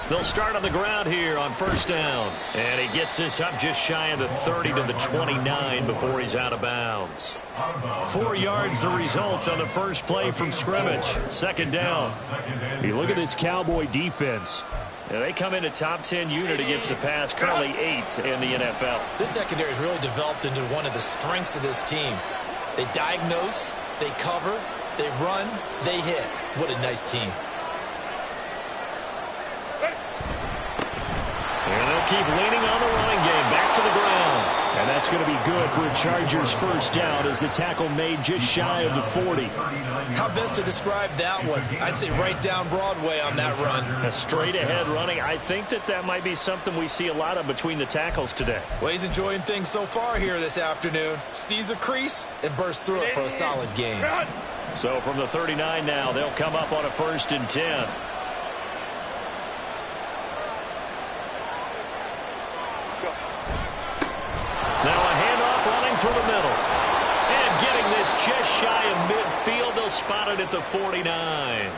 They'll start on the ground here on first down. And he gets this up just shy of the 30 to the 29 before he's out of bounds. 4 yards the result on the first play from scrimmage. Second down. You look at this Cowboy defense. They come in a top 10 unit against the pass, currently 8th in the NFL. This secondary has really developed into one of the strengths of this team. They diagnose, they cover, they run, they hit. What a nice team. And they'll keep leaning on the running game. Back to the ground. And that's going to be good for a Chargers first down as the tackle made just shy of the 40. How best to describe that one? I'd say right down Broadway on that run. A straight ahead running. I think that might be something we see a lot of between the tackles today. Well, he's enjoying things so far here this afternoon. Sees a crease and bursts through it for a solid game. So from the 39 now, they'll come up on a 1st and 10. Now a handoff running through the middle. And getting this just shy of midfield. They'll spot it at the 49.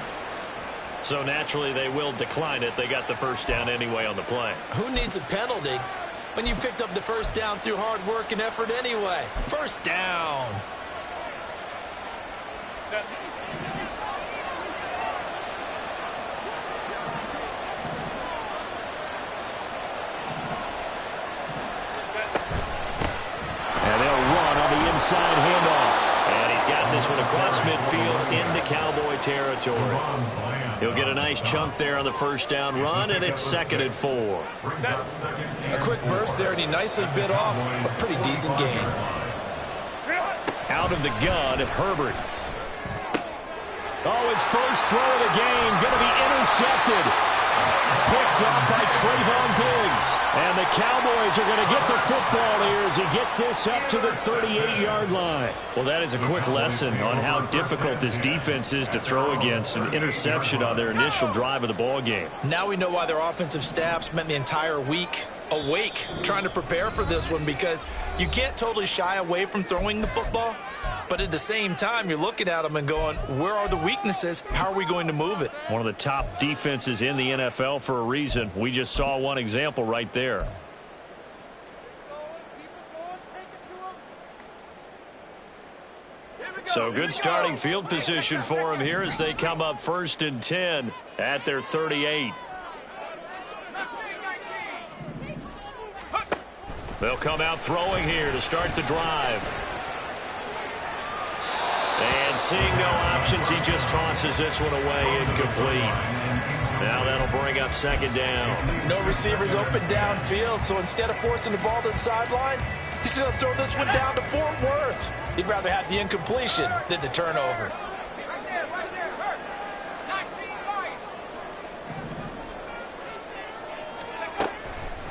So naturally they will decline it. They got the first down anyway on the play. Who needs a penalty when you picked up the first down through hard work and effort anyway? First down. Inside handoff. And he's got this one across midfield into Cowboy territory. He'll get a nice chunk there on the first down run, and it's 2nd and 4. A quick burst there, and he nicely bit off a pretty decent gain. Out of the gun, Herbert. Oh, his first throw of the game going to be intercepted. Picked up by Trayvon Diggs. And the Cowboys are going to get the football here as he gets this up to the 38-yard line. Well, that is a quick lesson on how difficult this defense is to throw against. An interception on their initial drive of the ball game. Now we know why their offensive staff spent the entire week awake trying to prepare for this one, because you can't totally shy away from throwing the football, but at the same time you're looking at them and going, where are the weaknesses? How are we going to move it? One of the top defenses in the NFL for a reason. We just saw one example right there. So good starting field position for him here as they come up 1st and 10 at their 38. They'll come out throwing here to start the drive. And seeing no options, he just tosses this one away, incomplete. Now that'll bring up 2nd down. No receivers open downfield, so instead of forcing the ball to the sideline, he's going to throw this one down to Fort Worth. He'd rather have the incompletion than the turnover.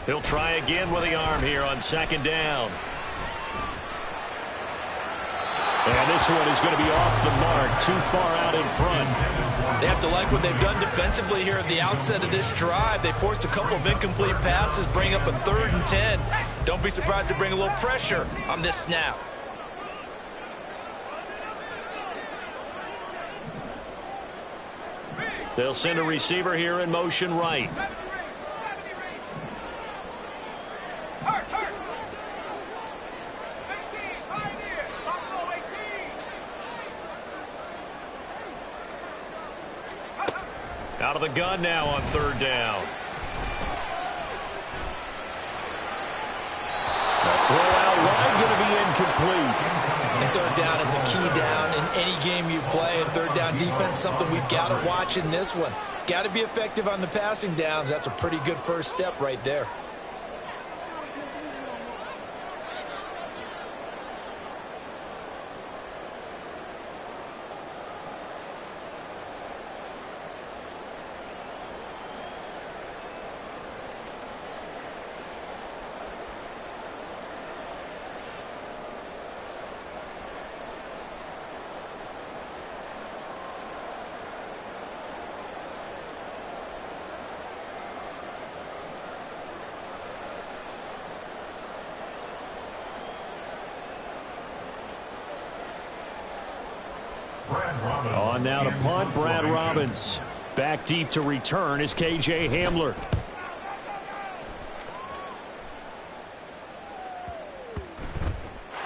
He'll try again with the arm here on 2nd down. And this one is going to be off the mark, too far out in front. They have to like what they've done defensively here at the outset of this drive. They forced a couple of incomplete passes, bring up a 3rd and 10. Don't be surprised to bring a little pressure on this snap. They'll send a receiver here in motion right. Out of the gun now on 3rd down. The throw out wide going to be incomplete. And 3rd down is a key down in any game you play. And 3rd down defense, something we've got to watch in this one. Got to be effective on the passing downs. That's a pretty good first step right there. On now to punt, Brad Robbins. Back deep to return is K.J. Hamler.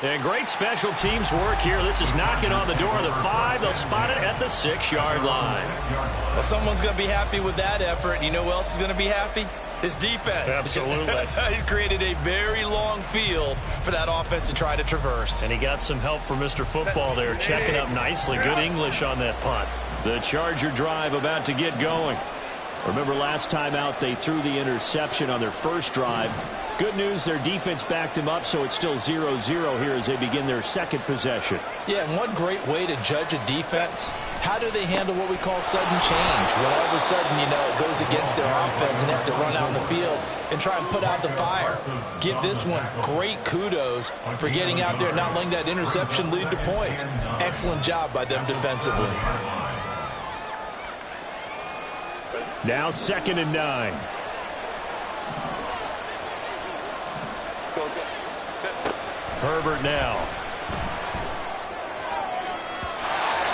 And great special teams work here. This is knocking on the door of the 5. They'll spot it at the 6-yard line. Well, someone's going to be happy with that effort. You know who else is going to be happy? His defense. Absolutely. He's created a very long field for that offense to try to traverse. And he got some help from Mr. Football there, checking up nicely. Good English on that punt. The Charger drive about to get going. Remember last time out they threw the interception on their first drive. Good news, their defense backed him up, so it's still 0-0 here as they begin their second possession. Yeah, and one great way to judge a defense, how do they handle what we call sudden change? When all of a sudden, you know, it goes against their offense and they have to run out in the field and try and put out the fire. Give this one great kudos for getting out there and not letting that interception lead to points. Excellent job by them defensively. Now 2nd and 9. Herbert now.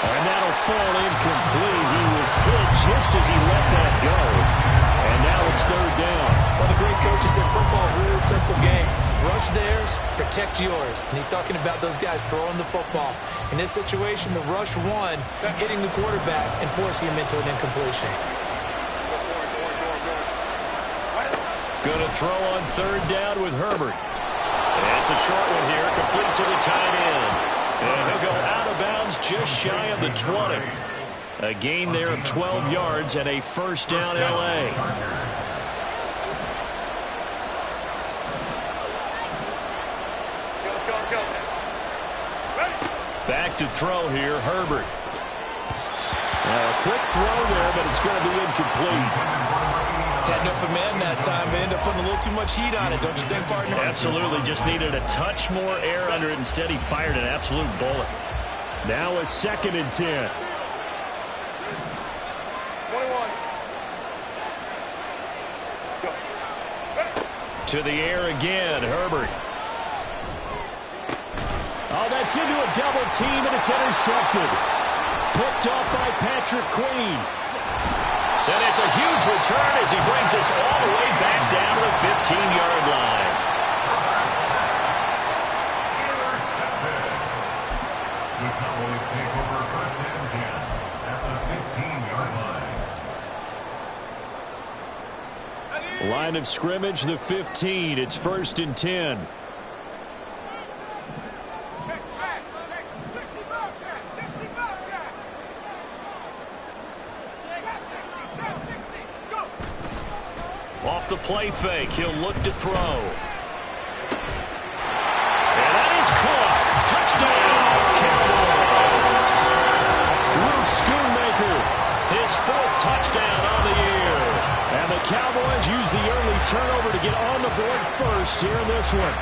And that'll fall incomplete. He was hit just as he let that go. And now it's 3rd down. Well, the great coach said football is a really simple game. Rush theirs, protect yours. And he's talking about those guys throwing the football. In this situation, the rush one, hitting the quarterback and forcing him into an incompletion. Going to throw on 3rd down with Herbert. And it's a short one here, complete to the tight end. And he'll go out of bounds just shy of the 20. A gain there of 12 yards and a 1st down L.A. Back to throw here, Herbert. Now a quick throw there, but it's going to be incomplete. Had no command that time, but ended up putting a little too much heat on it, don't you think, partner? Absolutely, just needed a touch more air under it. Instead, he fired an absolute bullet. Now a 2nd and 10. 21. To the air again, Herbert. Oh, that's into a double team, and it's intercepted. Picked up by Patrick Queen. And it's a huge return as he brings us all the way back down to the 15-yard line. The Cowboys take over 1st and 10 at the 15-yard line. Line of scrimmage, the 15. It's 1st and 10. Off the play fake, he'll look to throw. And that is caught. Touchdown, Cowboys. Luke Schoonmaker, his 4th touchdown on the year. And the Cowboys use the early turnover to get on the board first here in this one.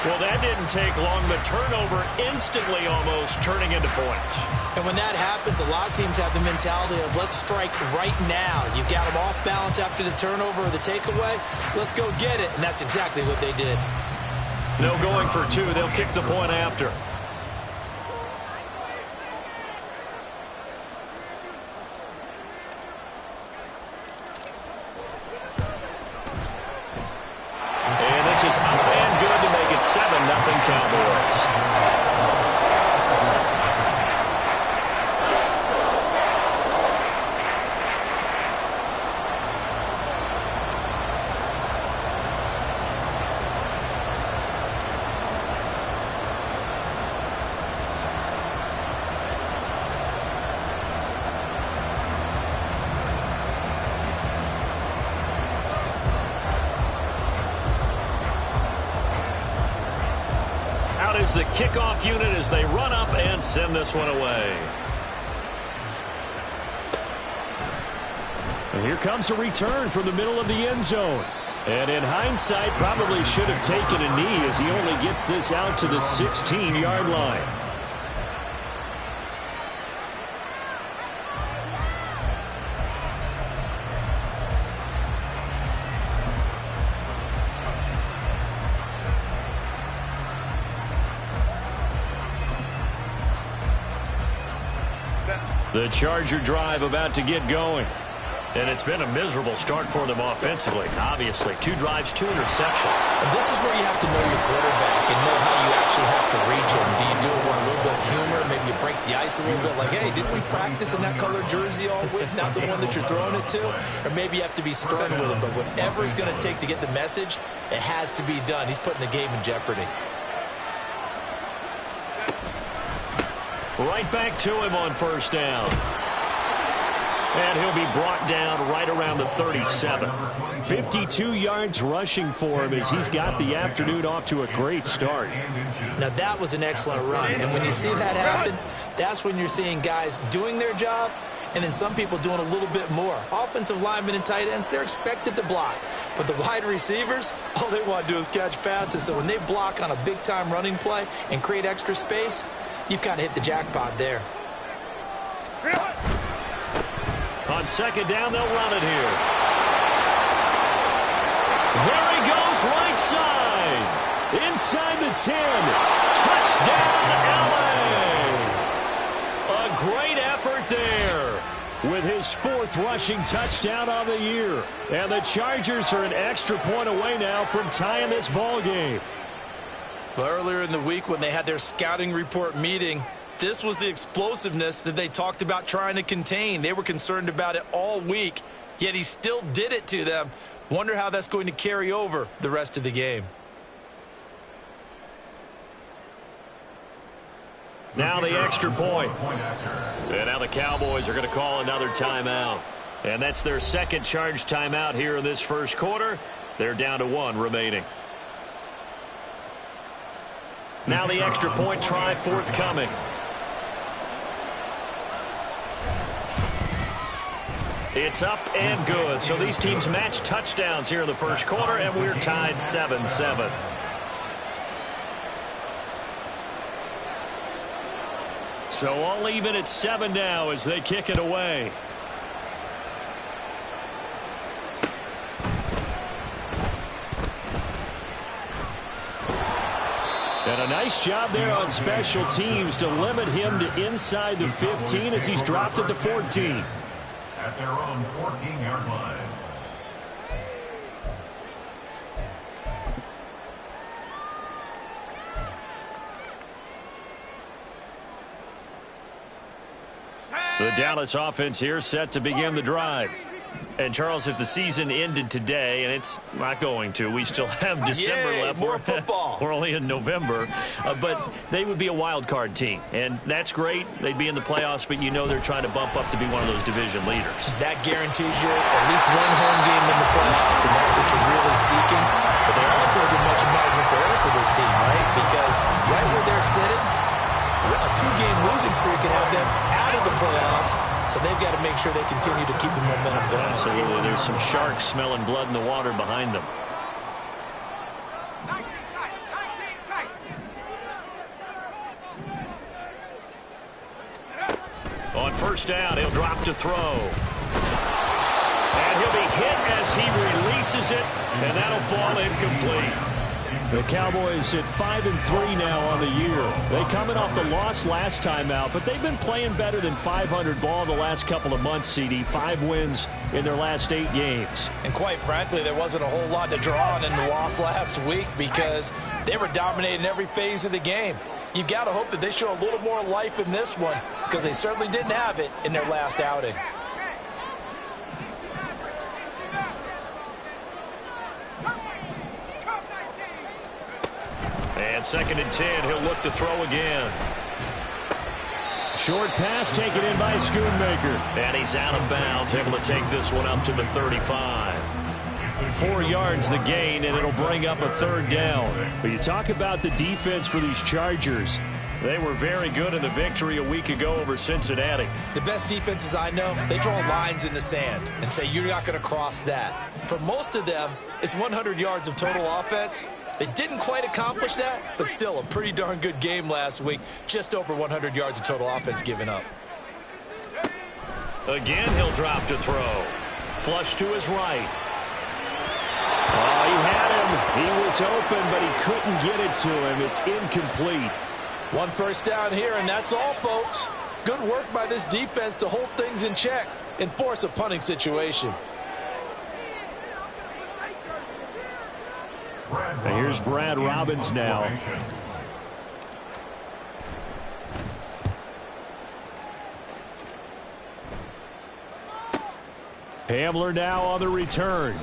Well, that didn't take long. The turnover instantly almost turning into points. And when that happens, a lot of teams have the mentality of let's strike right now. You've got them off balance after the turnover or the takeaway. Let's go get it. And that's exactly what they did. No going for 2. They'll kick the point after. And this is up and good to make it 7-0 Cowboys. Is the kickoff unit as they run up and send this one away. And here comes a return from the middle of the end zone. And in hindsight, probably should have taken a knee as he only gets this out to the 16-yard line. The Charger drive about to get going. And it's been a miserable start for them offensively, obviously. 2 drives, 2 interceptions. And this is where you have to know your quarterback and know how you actually have to reach him. Do you do it with a little bit of humor? Maybe you break the ice a little bit. Like, hey, didn't we practice in that color jersey all week? Not the one that you're throwing it to? Or maybe you have to be stern with him. But whatever it's going to take to get the message, it has to be done. He's putting the game in jeopardy. Right back to him on first down. And he'll be brought down right around the 37. 52 yards rushing for him as he's got the afternoon off to a great start. Now, that was an excellent run. And when you see that happen, that's when you're seeing guys doing their job and then some people doing a little bit more. Offensive linemen and tight ends, they're expected to block. But the wide receivers, all they want to do is catch passes. So when they block on a big-time running play and create extra space, you've kind of hit the jackpot there. On second down, they'll run it here. There he goes, right side. Inside the 10. Touchdown, LA. A great effort there with his 4th rushing touchdown on the year. And the Chargers are an extra point away now from tying this ball game. Well, earlier in the week when they had their scouting report meeting, this was the explosiveness that they talked about trying to contain. They were concerned about it all week, yet he still did it to them. Wonder how that's going to carry over the rest of the game. Now the extra point. And now the Cowboys are going to call another timeout. And that's their second charge timeout here in this first quarter. They're down to 1 remaining. Now the extra point try forthcoming. It's up and good. So these teams match touchdowns here in the first quarter, and we're tied 7-7. So all even at 7 now as they kick it away. And a nice job there on special teams to limit him to inside the 15 as he's dropped it to 14. At their own 14-yard line. The Dallas offense here set to begin the drive. And, Charles, if the season ended today, and it's not going to, we still have December left. More football. We're only in November. But they would be a wild card team. And that's great. They'd be in the playoffs, but you know they're trying to bump up to be one of those division leaders. That guarantees you at least 1 home game in the playoffs, and that's what you're really seeking. But there also isn't much margin for error for this team, right? Because right where they're sitting, a 2-game losing streak can have them out of the playoffs, so they've got to make sure they continue to keep the momentum going. Absolutely. There's some sharks smelling blood in the water behind them. 19 tight. On first down, he'll drop to throw. And he'll be hit as he releases it, and that'll fall incomplete. The Cowboys at 5-3 now on the year. They coming off the loss last time out, but they've been playing better than 500 ball the last couple of months, CD. 5 wins in their last 8 games. And quite frankly, there wasn't a whole lot to draw on in the loss last week because they were dominating every phase of the game. You got to hope that they show a little more life in this one because they certainly didn't have it in their last outing. And 2nd and 10, he'll look to throw again. Short pass taken in by Schoonmaker. And he's out of bounds, able to take this one up to the 35. 4 yards the gain, and it'll bring up a 3rd down. But you talk about the defense for these Chargers. They were very good in the victory a week ago over Cincinnati. The best defenses I know, they draw lines in the sand and say you're not going to cross that. For most of them, it's 100 yards of total offense. They didn't quite accomplish that, but still a pretty darn good game last week. Just over 100 yards of total offense given up. Again, he'll drop to throw. Flush to his right. Oh, he had him. He was open, but he couldn't get it to him. It's incomplete. 1 first down here, and that's all, folks. Good work by this defense to hold things in check and force a punting situation. And here's Brad Robbins now. Hamler now on the return.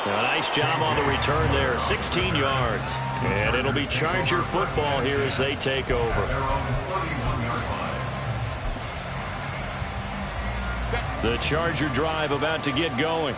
A nice job on the return there, 16 yards. And it'll be Charger football here as they take over. The Charger drive about to get going.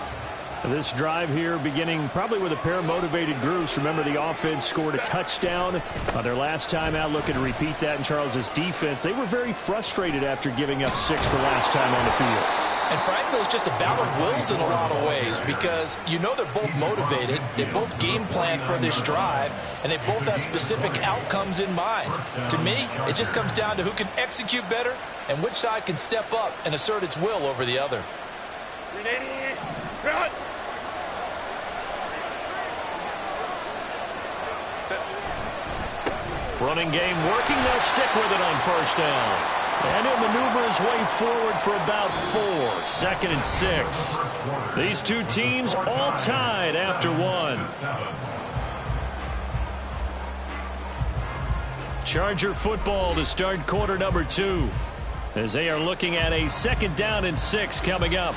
This drive here beginning probably with a pair of motivated groups. Remember, the offense scored a touchdown on their last time out. Looking to repeat that in Charles's defense. They were very frustrated after giving up 6 the last time on the field. And frankly, it's just a battle of wills in a lot of ways because you know they're both motivated. They both game plan for this drive, and they both have specific outcomes in mind. To me, it just comes down to who can execute better and which side can step up and assert its will over the other. Running game working. They'll stick with it on first down. And he'll maneuver his way forward for about 4. 2nd and 6. These two teams all tied after 1. Charger football to start quarter number 2 as they are looking at a 2nd down and 6 coming up.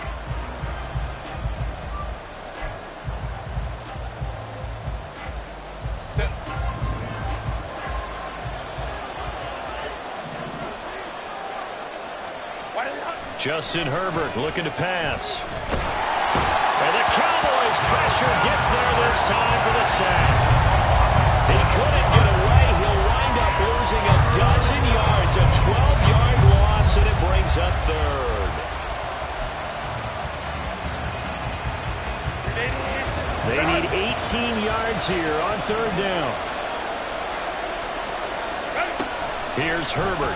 Justin Herbert looking to pass. And the Cowboys pressure gets there this time for the sack. He couldn't get away. He'll wind up losing a dozen yards. A 12-yard loss, and it brings up 3rd. They need 18 yards here on 3rd down. Here's Herbert.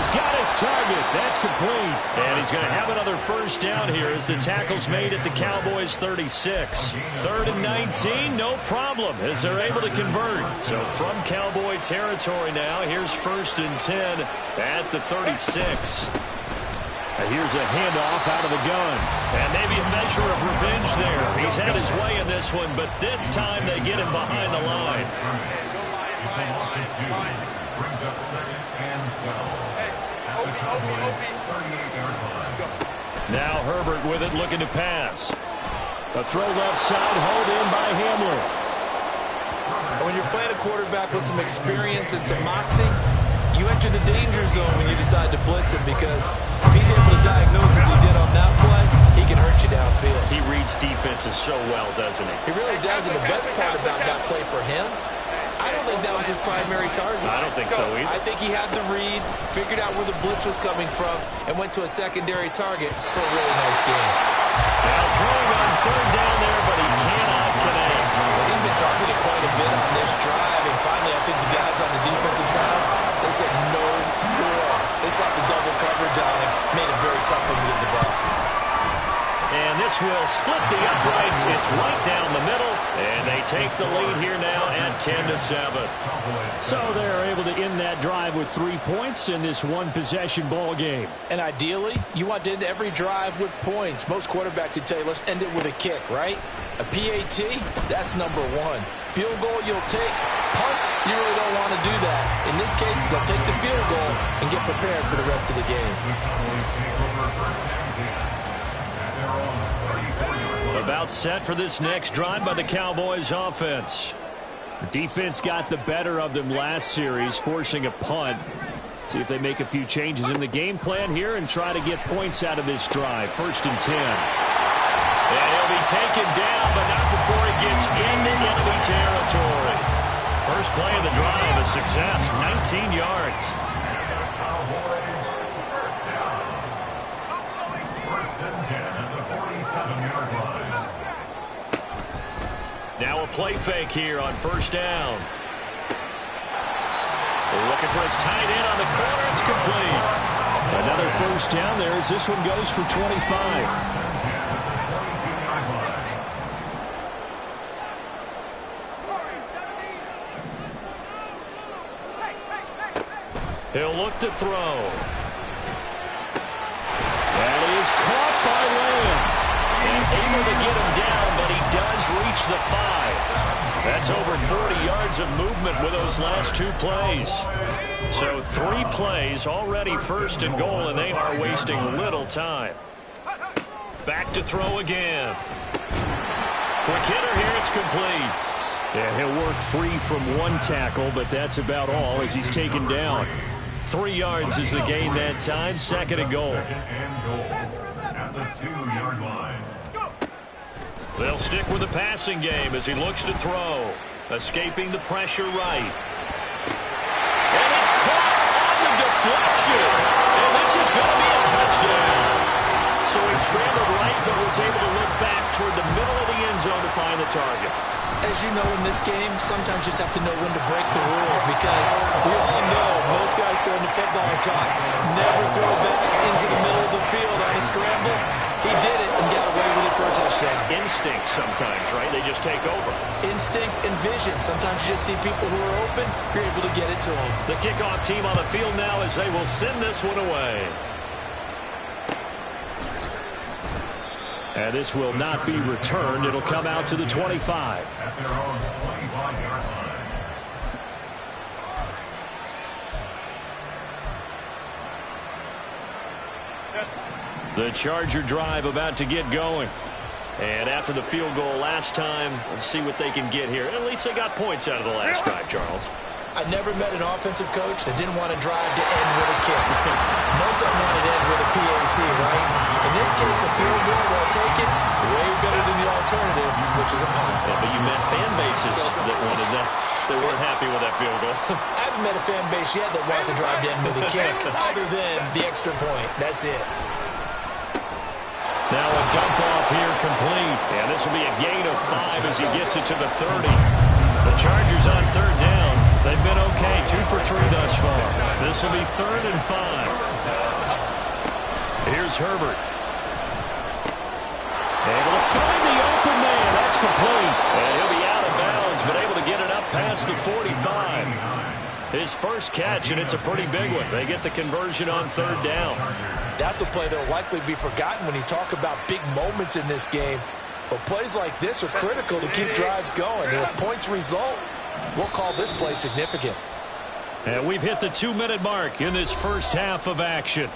Got his target. That's complete. And he's going to have another first down here as the tackle's made at the Cowboys' 36. 3rd and 19, no problem as they're able to convert. So from Cowboy territory now, here's 1st and 10 at the 36. And here's a handoff out of the gun. And maybe a measure of revenge there. He's had his way in this one, but this time they get him behind the line. It's a loss of 2. Brings up 2nd and 12. Now Herbert with it, looking to pass. A throw left side, hauled in by Hamler. When you're playing a quarterback with some experience and some moxie, you enter the danger zone when you decide to blitz him because if he's able to diagnose as he did on that play, he can hurt you downfield. He reads defenses so well, doesn't he? He really does, and the best part about that play for him, I don't think that was his primary target. I don't think so either. I think he had the read, figured out where the blitz was coming from, and went to a secondary target for a really nice game. Now throwing on 3rd down there, but he cannot connect. He's been targeted quite a bit on this drive, and finally I think the guys on the defensive side, they said no more. They slapped the double coverage on him, made it very tough for him to get the ball. And this will split the uprights. It's right down the middle. And they take the lead here now at 10-7. So they're able to end that drive with 3 points in this one-possession ball game. And ideally, you want to end every drive with points. Most quarterbacks would tell you, let's end it with a kick, right? A PAT, that's number 1. Field goal, you'll take. Punts, you really don't want to do that. In this case, they'll take the field goal and get prepared for the rest of the game. About set for this next drive by the Cowboys offense. The defense got the better of them last series, forcing a punt. See if they make a few changes in the game plan here and try to get points out of this drive. 1st and 10. And he'll be taken down, but not before he gets into enemy territory. First play of the drive, a success, 19 yards. Cowboys, first down. 1st and 10 at the 47-yard line. Now a play fake here on 1st down. Looking for his tight end on the corner. It's complete. Another 1st down there as this one goes for 25. He'll look to throw. And he is caught by Lamb. And able to get him down, but he does reach the 5. That's over 40 yards of movement with those last 2 plays. So 3 plays, already first and goal, and they are wasting little time. Back to throw again. Quick hitter here, it's complete. Yeah, he'll work free from 1 tackle, but that's about all as he's taken down. 3 yards is the gain that time, second and goal. At the 2-yard line. They'll stick with the passing game as he looks to throw. Escaping the pressure right. And it's caught on the deflection. And this is going to be a touchdown. So he scrambled right, but was able to look back toward the middle of the end zone to find the target. As you know, in this game, sometimes you just have to know when to break the rules because we all know most guys throwing the football are taught never throw back into the middle of the field on a scramble. He did it and got away with it for a touchdown. Instinct sometimes, right? They just take over. Instinct and vision. Sometimes you just see people who are open, you're able to get it to them. The kickoff team on the field now as they will send this one away. And this will not be returned. It'll come out to the 25. At their own 25-yard line. The Charger drive about to get going. And after the field goal last time, let's see what they can get here. At least they got points out of the last drive, Charles. I never met an offensive coach that didn't want to drive to end with a kick. Most of them wanted to end with a PAT, right? In this case, a field goal, they'll take it way better than the alternative, which is a punt. Yeah, but you met fan bases that wanted that. They weren't happy with that field goal. I haven't met a fan base yet that wants to drive to end with a kick, other than the extra point. That's it. Now a dump off here complete. And this will be a gain of 5 as he gets it to the 30. The Chargers on third down. They've been okay, 2 for 3 thus far. This will be 3rd and 5. Here's Herbert. Able to find the open man. That's complete. And he'll be out of bounds, but able to get it up past the 45. His first catch, and it's a pretty big one. They get the conversion on third down. That's a play that will likely be forgotten when you talk about big moments in this game. But plays like this are critical to keep drives going. And if points result, we'll call this play significant. And we've hit the 2-minute mark in this first half of action.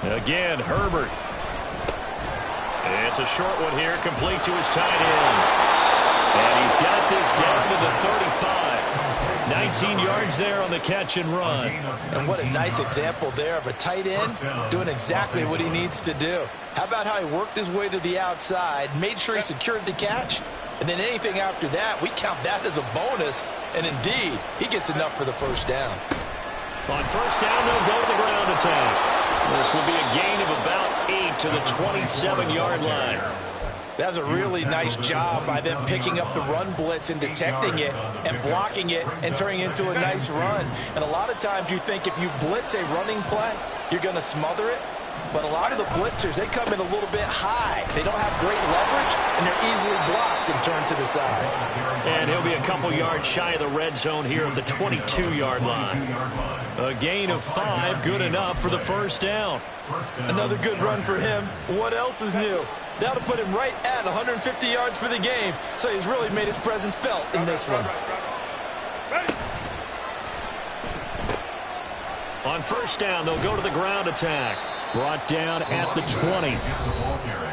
Again, Herbert. It's a short one here, complete to his tight end. And he's got this down to the 35. 19 yards there on the catch and run. And what a nice example there of a tight end doing exactly what he needs to do. How about how he worked his way to the outside, made sure he secured the catch, and then anything after that, we count that as a bonus. And indeed, he gets enough for the first down. On first down, they'll go to the ground attack. This will be a gain of about 8 to the 27-yard line. That's a really nice job by them picking up the run blitz and detecting it and blocking it and turning it into a nice run. And a lot of times you think if you blitz a running play, you're going to smother it. But a lot of the blitzers, they come in a little bit high. They don't have great leverage, and they're easily blocked and turned to the side. And he'll be a couple yards shy of the red zone here at the 22-yard line. A gain of 5, good enough for the first down. Another good run for him. What else is new? That'll put him right at 150 yards for the game. So he's really made his presence felt in this one. On first down, they'll go to the ground attack. Brought down at the 20.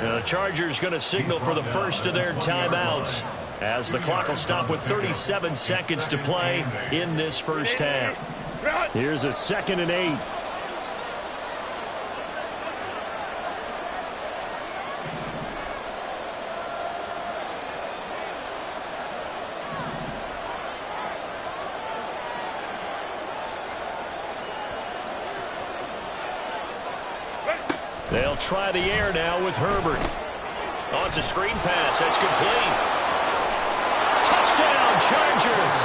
The Chargers going to signal for the first of their timeouts as the clock will stop with 37 seconds to play in this first half. Here's a 2nd and 8. They'll try the air now with Herbert. Oh, it's a screen pass. That's complete. Touchdown, Chargers.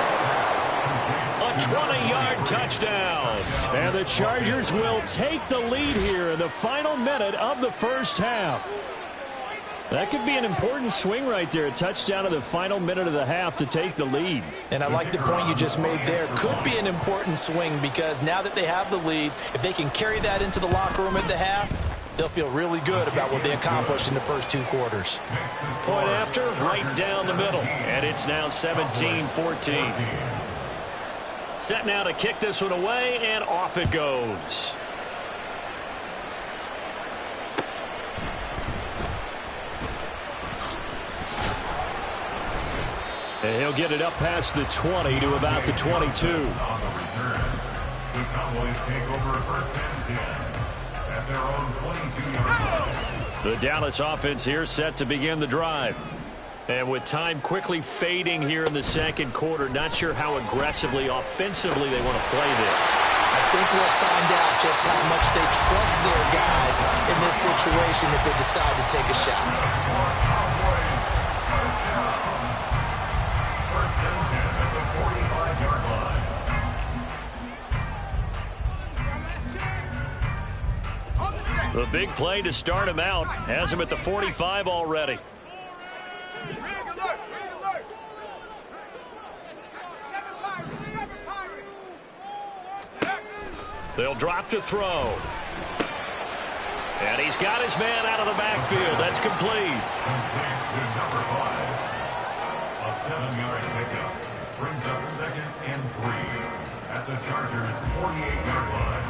A 20-yard touchdown. And the Chargers will take the lead here in the final minute of the first half. That could be an important swing right there. A touchdown in the final minute of the half to take the lead. And I like the point you just made there. Could be an important swing because now that they have the lead, if they can carry that into the locker room at the half, they'll feel really good about what they accomplished in the first 2 quarters. Point after, right down the middle. And it's now 17-14. Set now to kick this one away, and off it goes. And he'll get it up past the 20 to about the 22. On the return, the Cowboys take over first and 10 at their own 22-yard line. The Dallas offense here set to begin the drive. And with time quickly fading here in the second quarter, not sure how aggressively, offensively they want to play this. I think we'll find out just how much they trust their guys in this situation if they decide to take a shot. The big play to start him out has him at the 45 already. They'll drop to throw. And he's got his man out of the backfield. That's complete. Complete to number 5. A 7-yard pickup brings up 2nd and 3 at the Chargers' 48-yard line.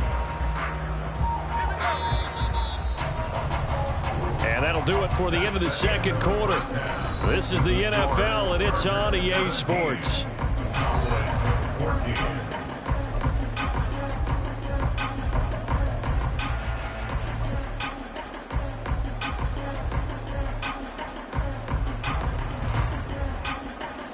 And that'll do it for the end of the second quarter. This is the NFL, and it's on EA Sports. Cowboys 14.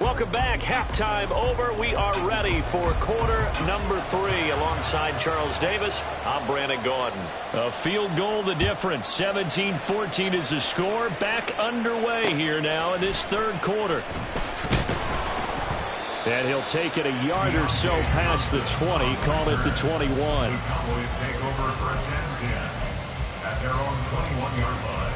Welcome back. Halftime over. We are ready for quarter number 3. Alongside Charles Davis, I'm Brandon Gaudin. A field goal the difference. 17-14 is the score. Back underway here now in this third quarter. And he'll take it a yard or so past the 20. Call it the 21. The Cowboys take over first and 10 at their own 21-yard line.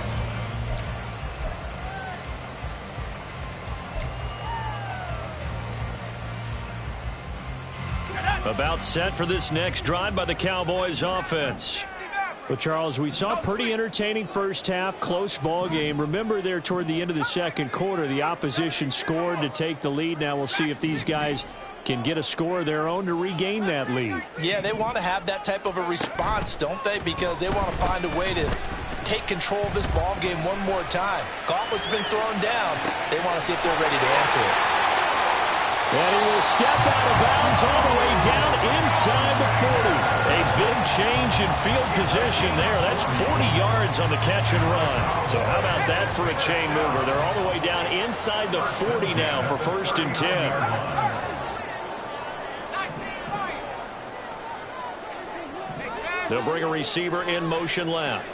About set for this next drive by the Cowboys offense. Well, Charles, we saw a pretty entertaining first half, close ball game. Remember there toward the end of the second quarter, the opposition scored to take the lead. Now we'll see if these guys can get a score of their own to regain that lead. Yeah, they want to have that type of a response, don't they? Because they want to find a way to take control of this ball game one more time. Gauntlet's been thrown down. They want to see if they're ready to answer it. And he will step out of bounds all the way down inside the 40. A big change in field position there. That's 40 yards on the catch and run. So how about that for a chain mover? They're all the way down inside the 40 now for first and 10. They'll bring a receiver in motion left.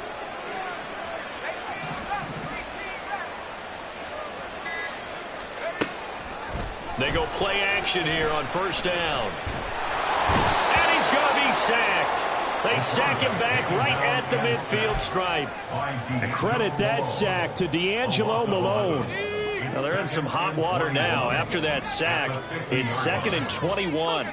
They go play action here on first down. And he's going to be sacked. They sack him back right at the midfield stripe. And credit that sack to D'Angelo Malone. Now they're in some hot water now. After that sack, it's 2nd and 21.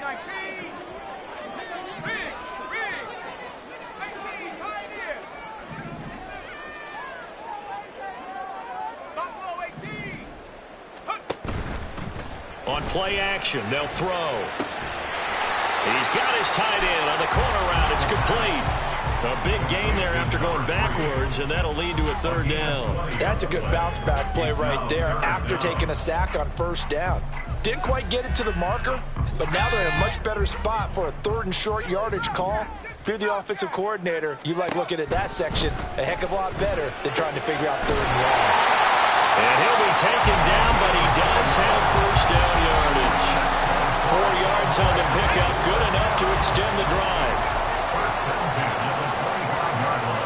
On play action, they'll throw. He's got his tight end on the corner route. It's complete. A big gain there after going backwards, and that'll lead to a third down. That's a good bounce back play right there after taking a sack on first down. Didn't quite get it to the marker, but now they're in a much better spot for a 3rd and short yardage call. If you're the offensive coordinator, you like looking at that section a heck of a lot better than trying to figure out 3rd and long. And he'll be taken down, but he does have first down yardage. 4 yards on the pickup, good enough to extend the drive. First and 10 at the 25-yard line.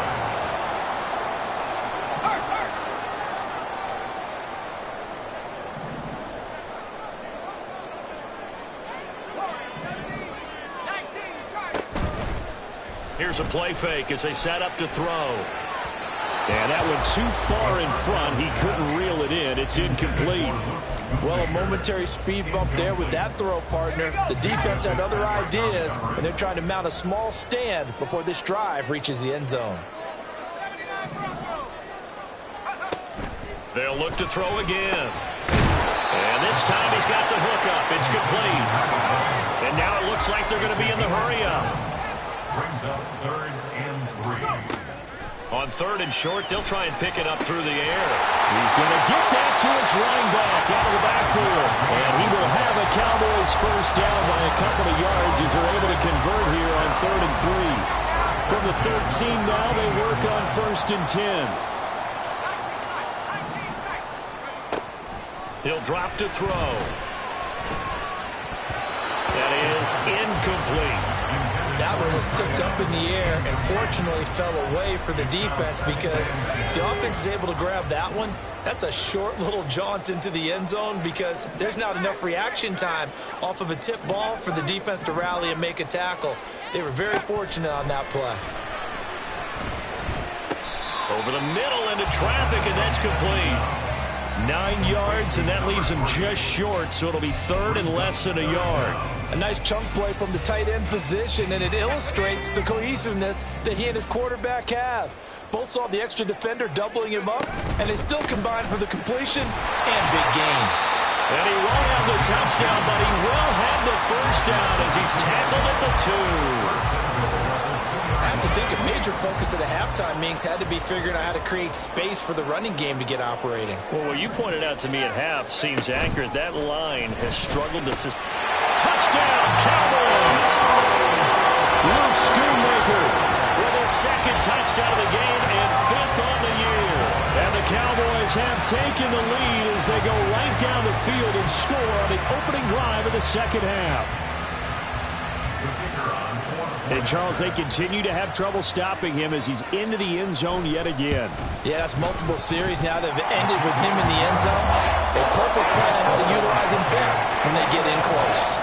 Here's a play fake as they set up to throw. And that went too far in front. He couldn't reel it in. It's incomplete. Well, a momentary speed bump there with that throw, partner. The defense had other ideas, and they're trying to mount a small stand before this drive reaches the end zone. They'll look to throw again. And this time he's got the hook up. It's complete. And now it looks like they're going to be in the hurry-up. Brings up 3rd and 3. On 3rd and short, they'll try and pick it up through the air. He's going to get that to his running back out of the backfield. And he will have a Cowboys first down by a couple of yards as they're able to convert here on 3rd and 3. From the 13 now, they work on 1st and 10. He'll drop to throw. That is incomplete. That one was tipped up in the air and fortunately fell away for the defense, because if the offense is able to grab that one, that's a short little jaunt into the end zone because there's not enough reaction time off of a tip ball for the defense to rally and make a tackle. They were very fortunate on that play. Over the middle into traffic, and that's complete. 9 yards, and that leaves him just short, so it'll be 3rd and less than a yard. A nice chunk play from the tight end position, and it illustrates the cohesiveness that he and his quarterback have. Both saw the extra defender doubling him up, and they still combined for the completion and big gain. And he won't have the touchdown, but he will have the first down as he's tackled at the 2. I have to think a major focus of the halftime meetings had to be figuring out how to create space for the running game to get operating. Well, what you pointed out to me at half seems accurate. That line has struggled to touchdown, Cowboys! Luke Schoonmaker with his 2nd touchdown of the game and 5th on the year. And the Cowboys have taken the lead as they go right down the field and score on the opening drive of the 2nd half. And, Charles, they continue to have trouble stopping him as he's into the end zone yet again. Yeah, that's multiple series now that have ended with him in the end zone. A perfect plan on how to utilize him best when they get in close.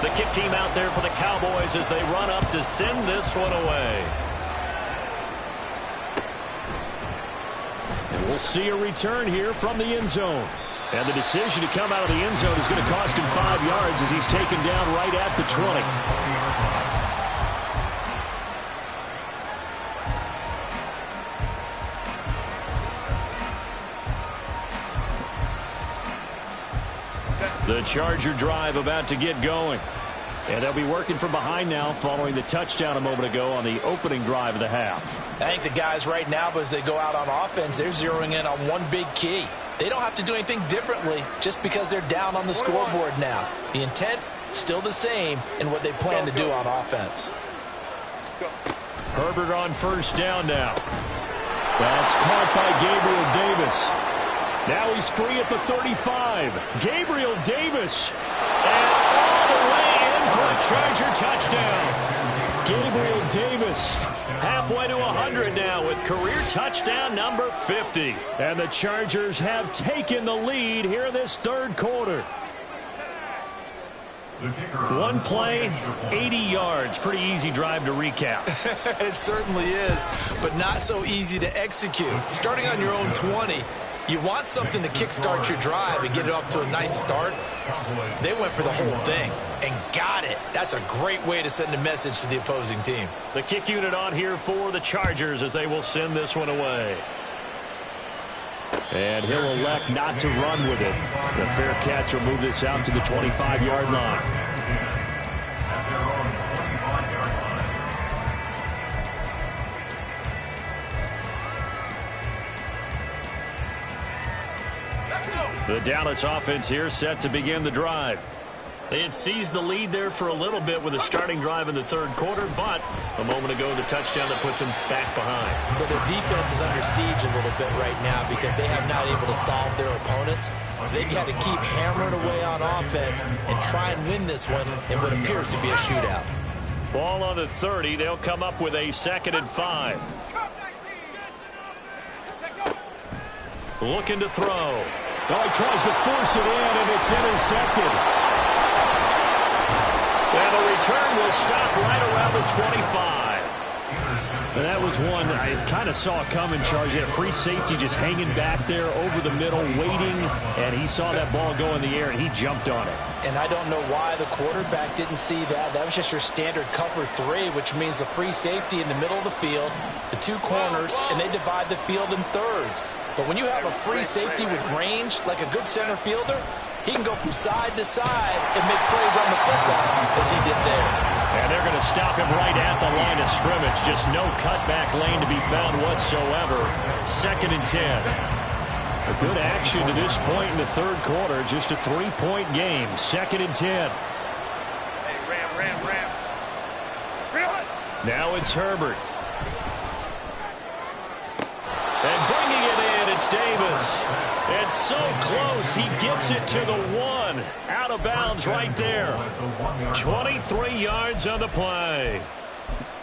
The kick team out there for the Cowboys as they run up to send this one away. And we'll see a return here from the end zone. And the decision to come out of the end zone is going to cost him 5 yards as he's taken down right at the 20. The Charger drive about to get going. And they'll be working from behind now following the touchdown a moment ago on the opening drive of the half. I think the guys right now, as they go out on offense, they're zeroing in on one big key. They don't have to do anything differently just because they're down on the scoreboard now. The intent, still the same in what they plan to do on offense. Herbert on first down now. That's caught by Gabriel Davis. Now he's free at the 35. Gabriel Davis. And all the way in for a Charger touchdown. Gabriel Davis. Halfway to 100 now with career touchdown number 50. And the Chargers have taken the lead here in this 3rd quarter. One play, 80 yards. Pretty easy drive to recap. It certainly is, but not so easy to execute. Starting on your own 20, you want something to kickstart your drive and get it off to a nice start. They went for the whole thing and got it. That's a great way to send a message to the opposing team. The kick unit on here for the Chargers as they will send this one away. And he'll elect not to run with it. The fair catch will move this out to the 25-yard line. The Dallas offense here set to begin the drive. They had seized the lead there for a little bit with a starting drive in the 3rd quarter, but a moment ago the touchdown that puts them back behind. So their defense is under siege a little bit right now because they have not able to solve their opponents. So they've got to keep hammering away on offense and try and win this one in what appears to be a shootout. Ball on the 30. They'll come up with a 2nd and 5. Looking to throw. Oh, he tries to force it in, and it's intercepted. And the return will stop right around the 25. And that was one I kind of saw coming, Charles. You had a free safety just hanging back there over the middle, waiting, and he saw that ball go in the air, and he jumped on it. And I don't know why the quarterback didn't see that. That was just your standard cover 3, which means the free safety in the middle of the field, the 2 corners, and they divide the field in thirds. But when you have a free safety with range, like a good center fielder, he can go from side to side and make plays on the football, as he did there. And they're going to stop him right at the line of scrimmage. Just no cutback lane to be found whatsoever. 2nd and 10. A good action to this point in the third quarter. Just a 3-point game. 2nd and 10. Hey, Ram. Reel it. Now it's Herbert. And bringing it in, it's Davis. It's so close, he gets it to the 1. Out of bounds right there. 23 yards on the play.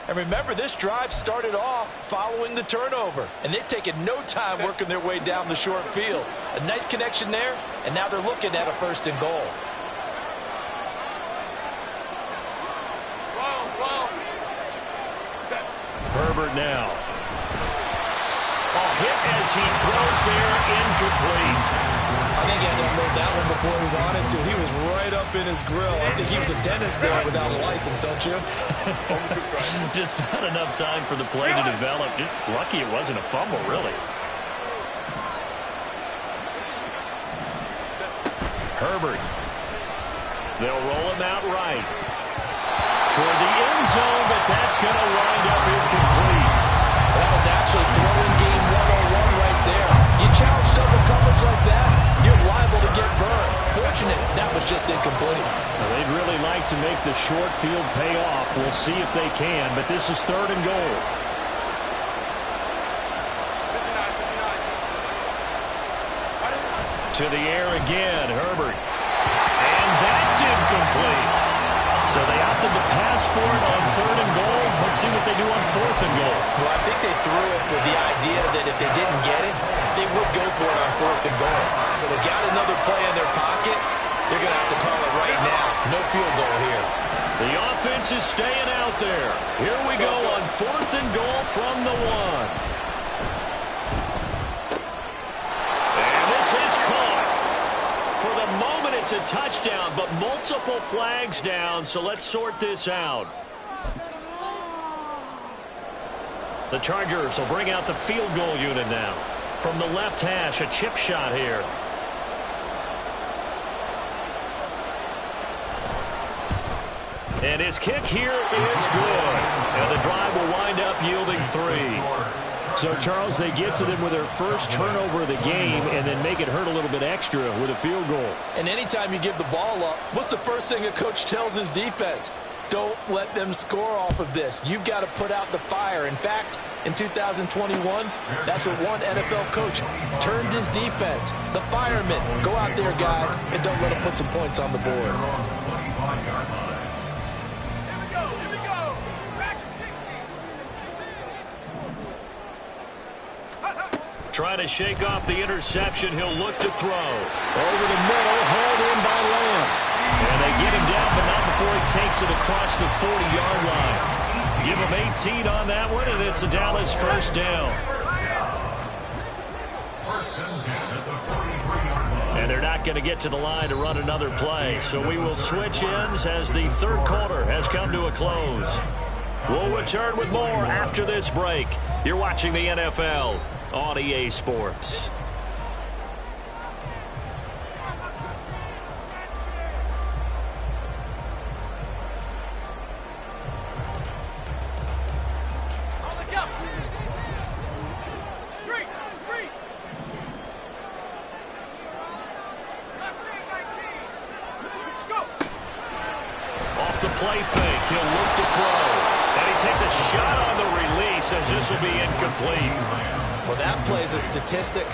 And remember, this drive started off following the turnover, and they've taken no time working their way down the short field. A nice connection there, and now they're looking at a 1st and goal. Herbert now. Hit as he throws there, incomplete. I think he had to unload that one before he wanted to. He was right up in his grill. I think he was a dentist there without a license, don't you? Just not enough time for the play to develop. Just lucky it wasn't a fumble, really. Herbert. They'll roll him out right. Toward the end zone, but that's going to wind up incomplete. That was actually throwing game 101 right there. You challenge double coverage like that, you're liable to get burned. Fortunate, that was just incomplete. Well, they'd really like to make the short field pay off. We'll see if they can, but this is 3rd and goal. To the air again, Herbert. And that's incomplete. So they opted to pass for it on 3rd and goal. Let's see what they do on 4th and goal. Well, I think they threw it with the idea that if they didn't get it, they would go for it on 4th and goal. So they got another play in their pocket. They're going to have to call it right now. No field goal here. The offense is staying out there. Here we go on 4th and goal from the 1. And this is caught. For the moment, it's a touchdown, but multiple flags down, so let's sort this out. The Chargers will bring out the field goal unit now. From the left hash, a chip shot here. And his kick here is good. And the drive will wind up yielding 3. So, Charles, they get to them with their first turnover of the game and then make it hurt a little bit extra with a field goal. And anytime you give the ball up, what's the first thing a coach tells his defense? Don't let them score off of this. You've got to put out the fire. In fact, in 2021, that's what one NFL coach termed his defense. The firemen. Go out there, guys, and don't let them put some points on the board. Here we go. Back at 60. Trying to shake off the interception. He'll look to throw. Over the middle, hauled in by Lamb. And they get him down, but not before he takes it across the 40-yard line. Give him 18 on that one, and it's a Dallas 1st down. And they're not going to get to the line to run another play, so we will switch ends as the 3rd quarter has come to a close. We'll return with more after this break. You're watching the NFL on EA Sports. Play fake. He'll look to throw. And he takes a shot on the release as this will be incomplete. Well, that plays a statistic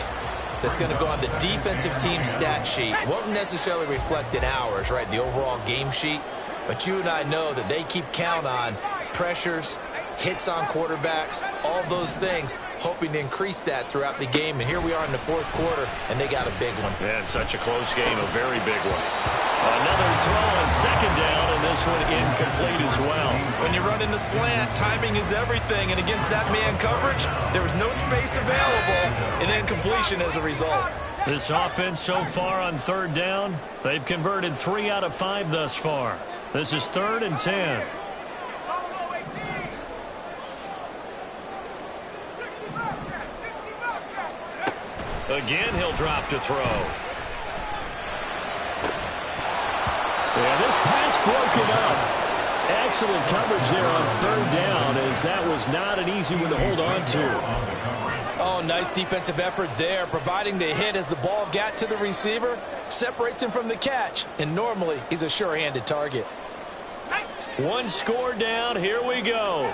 that's going to go on the defensive team stat sheet. Won't necessarily reflect in ours, right, the overall game sheet. But you and I know that they keep count on pressures, hits on quarterbacks, all those things, hoping to increase that throughout the game. And here we are in the fourth quarter, and they got a big one. And such a close game, a very big one. Another throw on second down, and this one incomplete as well. When you run in the slant, timing is everything, and against that man coverage, there was no space available, and incompletion as a result. This offense so far on third down, they've converted 3 out of 5 thus far. This is 3rd and 10. Again, he'll drop to throw. Yeah, this pass broken up. Excellent coverage there on third down, as that was not an easy one to hold on to. Oh, nice defensive effort there, providing the hit as the ball got to the receiver, separates him from the catch, and normally he's a sure-handed target. 1 score down, here we go.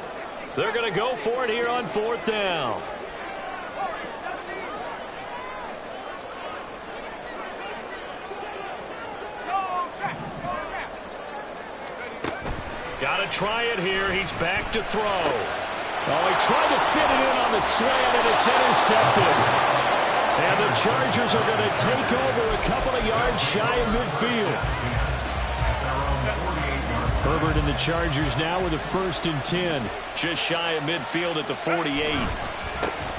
They're going to go for it here on 4th down. Got to try it here. He's back to throw. Oh, he tried to fit it in on the slant, and it's intercepted. And the Chargers are going to take over a couple of yards shy of midfield. Herbert and the Chargers now with a 1st and 10. Just shy of midfield at the 48.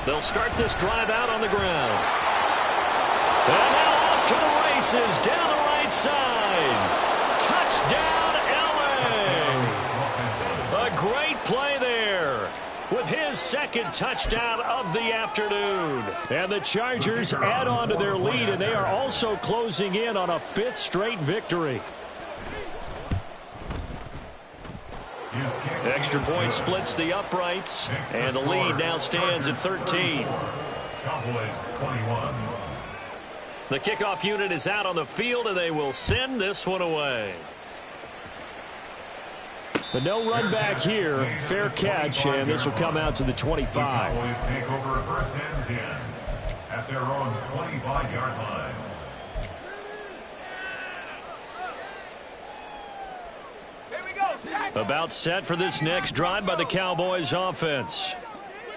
They'll start this drive out on the ground. And now off to the races down the right side. Touchdown, LA. A great play there with his 2nd touchdown of the afternoon. And the Chargers add on to their lead, and they are also closing in on a 5th straight victory. Extra point splits the uprights, and the lead now stands at 13. Cowboys 21. The kickoff unit is out on the field, and they will send this one away. But no run back here. Fair catch, and this will come out to the 25. The Cowboys take over 1st and 10 at their own 25-yard line. About set for this next drive by the Cowboys offense.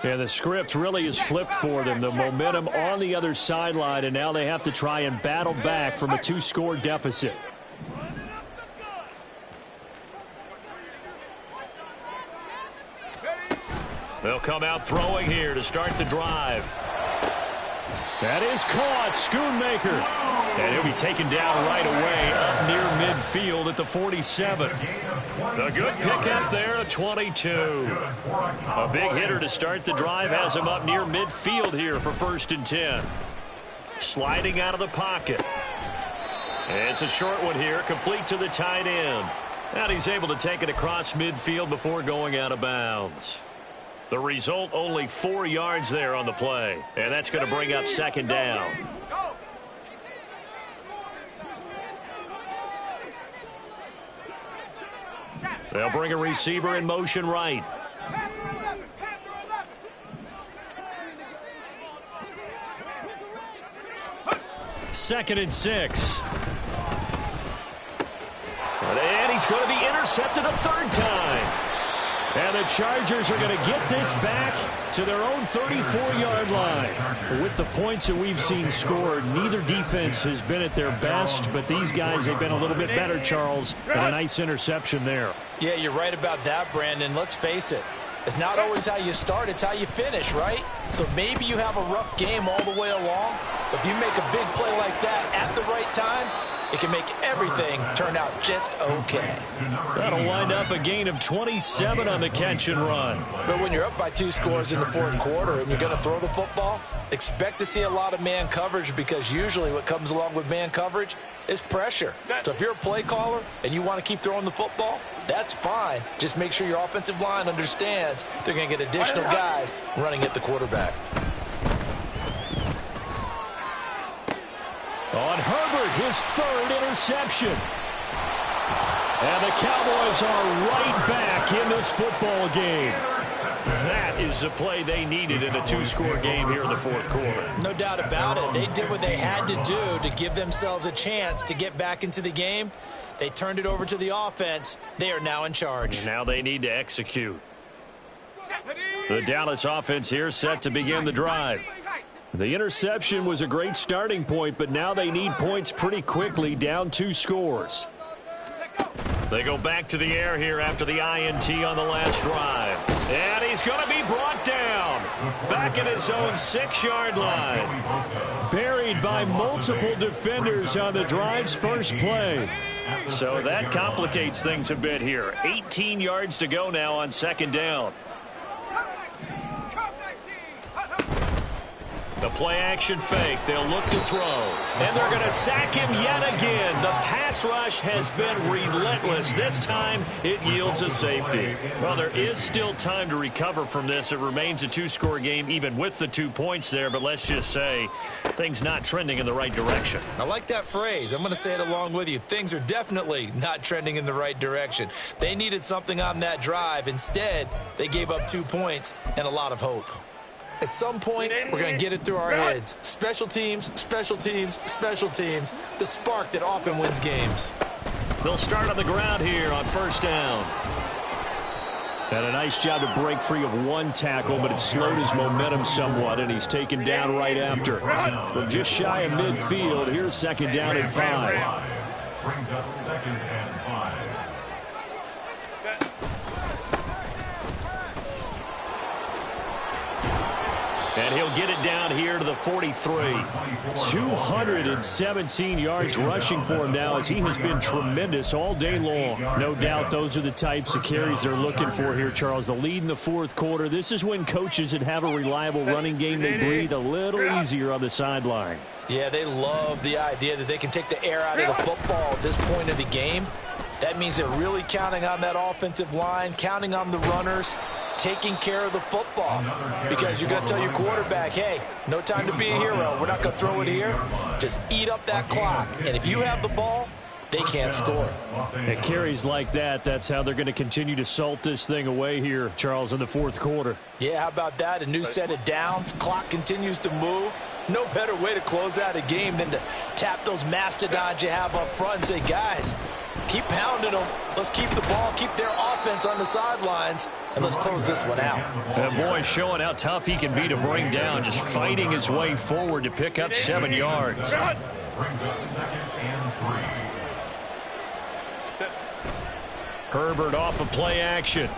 Yeah, the script really is flipped for them. The momentum on the other sideline, and now they have to try and battle back from a 2-score deficit. They'll come out throwing here to start the drive. That is caught. Schoonmaker. And he'll be taken down right away up near midfield at the 47. A good pickup there at 22. A big hitter to start the drive has him up near midfield here for 1st and 10. Sliding out of the pocket. And it's a short one here, complete to the tight end. And he's able to take it across midfield before going out of bounds. The result, only 4 yards there on the play. And that's going to bring up 2nd down. They'll bring a receiver in motion right. Second and 6. And he's going to be intercepted a 3rd time. And the Chargers are going to get this back to their own 34-yard line. With the points that we've seen scored, neither defense has been at their best, but these guys have been a little bit better, Charles, and a nice interception there. Yeah, you're right about that, Brandon. Let's face it. It's not always how you start, it's how you finish, right? So maybe you have a rough game all the way along, but if you make a big play like that at the right time, it can make everything turn out just okay. That'll wind up a gain of 27 on the catch and run. But when you're up by 2 scores in the 4th quarter and you're going to throw the football, expect to see a lot of man coverage, because usually what comes along with man coverage is pressure. So if you're a play caller and you want to keep throwing the football, that's fine. Just make sure your offensive line understands they're going to get additional guys running at the quarterback. On Herbert, his 3rd interception. And the Cowboys are right back in this football game. That is the play they needed in a 2-score game here in the 4th quarter. No doubt about it. They did what they had to do to give themselves a chance to get back into the game. They turned it over to the offense. They are now in charge. Now they need to execute. The Dallas offense here set to begin the drive. The interception was a great starting point, but now they need points pretty quickly, down 2 scores. They go back to the air here after the INT on the last drive. And he's going to be brought down. Back at his own 6-yard line. Buried by multiple defenders on the drive's first play. So that complicates things a bit here. 18 yards to go now on 2nd down. The play-action fake. They'll look to throw. And they're going to sack him yet again. The pass rush has been relentless. This time, it yields a safety. Well, there is still time to recover from this. It remains a 2-score game, even with the 2 points there. But let's just say things not trending in the right direction. I like that phrase. I'm going to say it along with you. Things are definitely not trending in the right direction. They needed something on that drive. Instead, they gave up 2 points and a lot of hope. At some point, we're going to get it through our heads. Special teams, special teams, special teams. The spark that often wins games. They'll start on the ground here on 1st down. And a nice job to break free of 1 tackle, but it slowed his momentum somewhat, and he's taken down right after. From just shy of midfield, here's 2nd down and 5. Brings up 2nd and 5. And he'll get it down here to the 43. 217 yards rushing for him now, as he has been tremendous all day long. No doubt those are the types of carries they're looking for here, Charles. The lead in the 4th quarter. This is when coaches that have a reliable running game, they breathe a little easier on the sideline. Yeah, they love the idea that they can take the air out of the football at this point of the game. That means they're really counting on that offensive line, counting on the runners, taking care of the football. Because you're going to tell your quarterback, hey, no time to be a hero. We're not going to throw it here. Just eat up that clock. And if you have the ball, they can't score. At carries like that, that's how they're going to continue to salt this thing away here, Charles, in the 4th quarter. Yeah, how about that? A new set of downs. Clock continues to move. No better way to close out a game than to tap those mastodons you have up front and say, guys, keep pounding them. Let's keep the ball, keep their offense on the sidelines, and let's close this one out. And boy, showing how tough he can be to bring down, just fighting his way forward to pick up 7 yards. Brings up 2nd and 3. Herbert off of play action.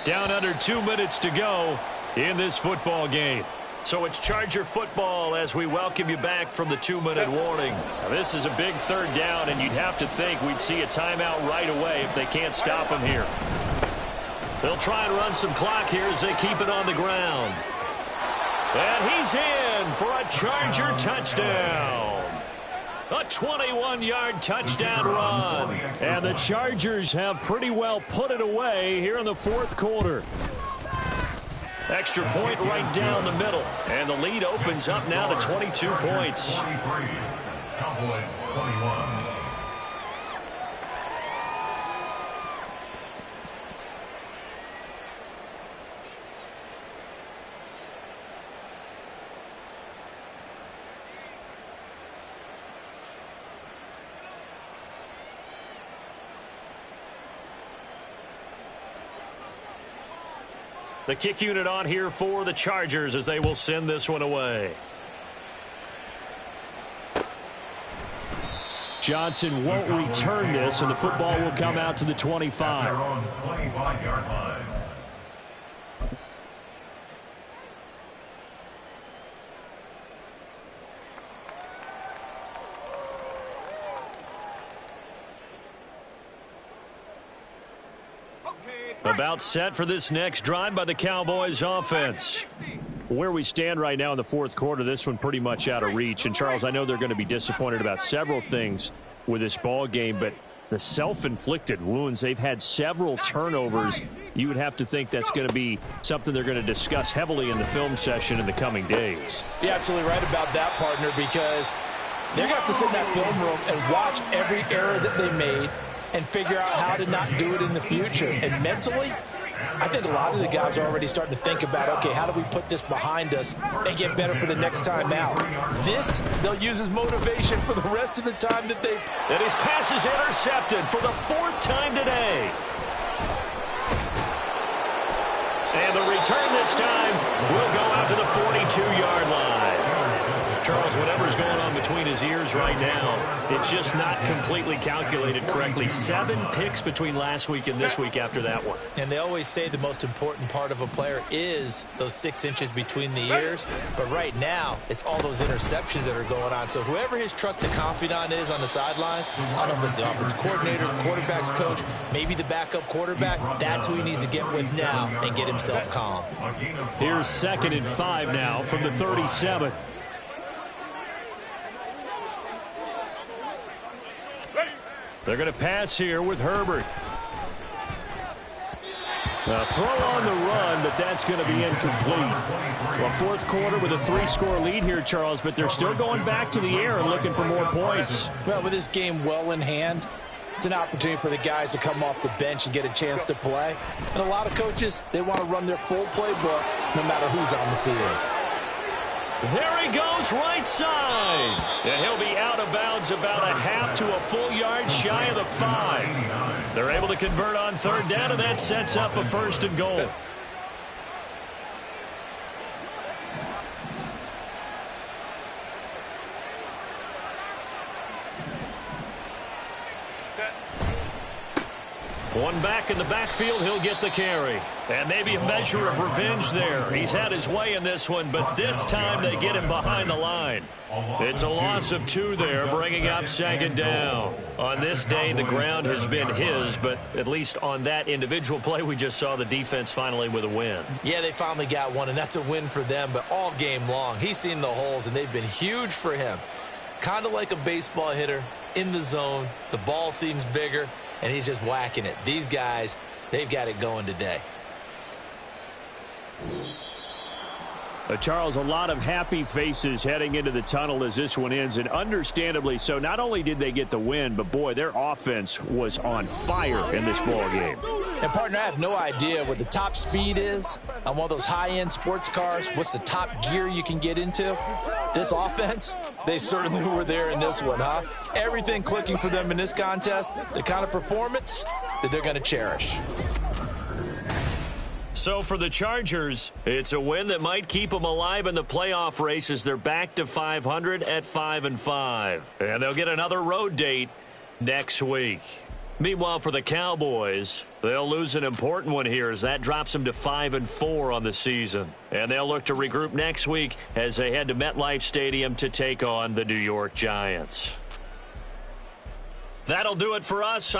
Down under 2 minutes to go in this football game. So it's Charger football as we welcome you back from the 2-minute warning. Now, this is a big 3rd down, and you'd have to think we'd see a timeout right away if they can't stop him here. They'll try and run some clock here as they keep it on the ground. And he's in for a Charger touchdown. A 21-yard touchdown run. And the Chargers have pretty well put it away here in the 4th quarter. Extra point right down the middle. And the lead opens up now to 22 points. Cowboys 21. The kick unit on here for the Chargers as they will send this one away. Johnson won't return this, and the football will come out to the 25. They're on the 25-yard line. About set for this next drive by the Cowboys offense. Where we stand right now in the 4th quarter, this one pretty much out of reach. And, Charles, I know they're going to be disappointed about several things with this ball game, but the self-inflicted wounds, they've had several turnovers. You would have to think that's going to be something they're going to discuss heavily in the film session in the coming days. You're absolutely right about that, partner, because they're going to have to sit in that film room and watch every error that they made and figure out how to not do it in the future. And mentally, I think a lot of the guys are already starting to think about, okay, how do we put this behind us and get better for the next time out? This, they'll use as motivation for the rest of the time that they... And his pass is intercepted for the 4th time today. And the return this time will go out to the 42-yard line. Charles, whatever's going on between his ears right now, it's just not completely calculated correctly. 7 picks between last week and this week after that one. And they always say the most important part of a player is those 6 inches between the ears. But right now, it's all those interceptions that are going on. So whoever his trusted confidant is on the sidelines, I don't know if it's the offense coordinator, the quarterback's coach, maybe the backup quarterback, that's who he needs to get with now and get himself calm. Here's 2nd and 5 now from the 37. They're going to pass here with Herbert. Throw on the run, but that's going to be incomplete. Well, 4th quarter with a 3-score lead here, Charles, but they're still going back to the air and looking for more points. Well, with this game well in hand, it's an opportunity for the guys to come off the bench and get a chance to play. And a lot of coaches, they want to run their full playbook no matter who's on the field. There he goes, right side. And he'll be out of bounds about a half to a full yard shy of the 5. They're able to convert on 3rd down, and that sets up a 1st and goal. One back in the backfield, he'll get the carry. And maybe a measure of revenge there. He's had his way in this one, but this time they get him behind the line. It's a loss of 2 there, bringing up 2nd down. On this day, the ground has been his, but at least on that individual play, we just saw the defense finally with a win. Yeah, they finally got one, and that's a win for them, but all game long, he's seen the holes, and they've been huge for him. Kind of like a baseball hitter in the zone. The ball seems bigger, and he's just whacking it. These guys, they've got it going today. Charles, a lot of happy faces heading into the tunnel as this one ends, and understandably so. Not only did they get the win, but boy, their offense was on fire in this ball game. And partner, I have no idea what the top speed is on one of those high-end sports cars. What's the top gear you can get into? This offense, they certainly were there in this one, huh? Everything clicking for them in this contest, the kind of performance that they're going to cherish. So for the Chargers, it's a win that might keep them alive in the playoff race as they're back to 500 at 5-5. And they'll get another road date next week. Meanwhile, for the Cowboys, they'll lose an important one here as that drops them to 5-4 on the season. And they'll look to regroup next week as they head to MetLife Stadium to take on the New York Giants. That'll do it for us.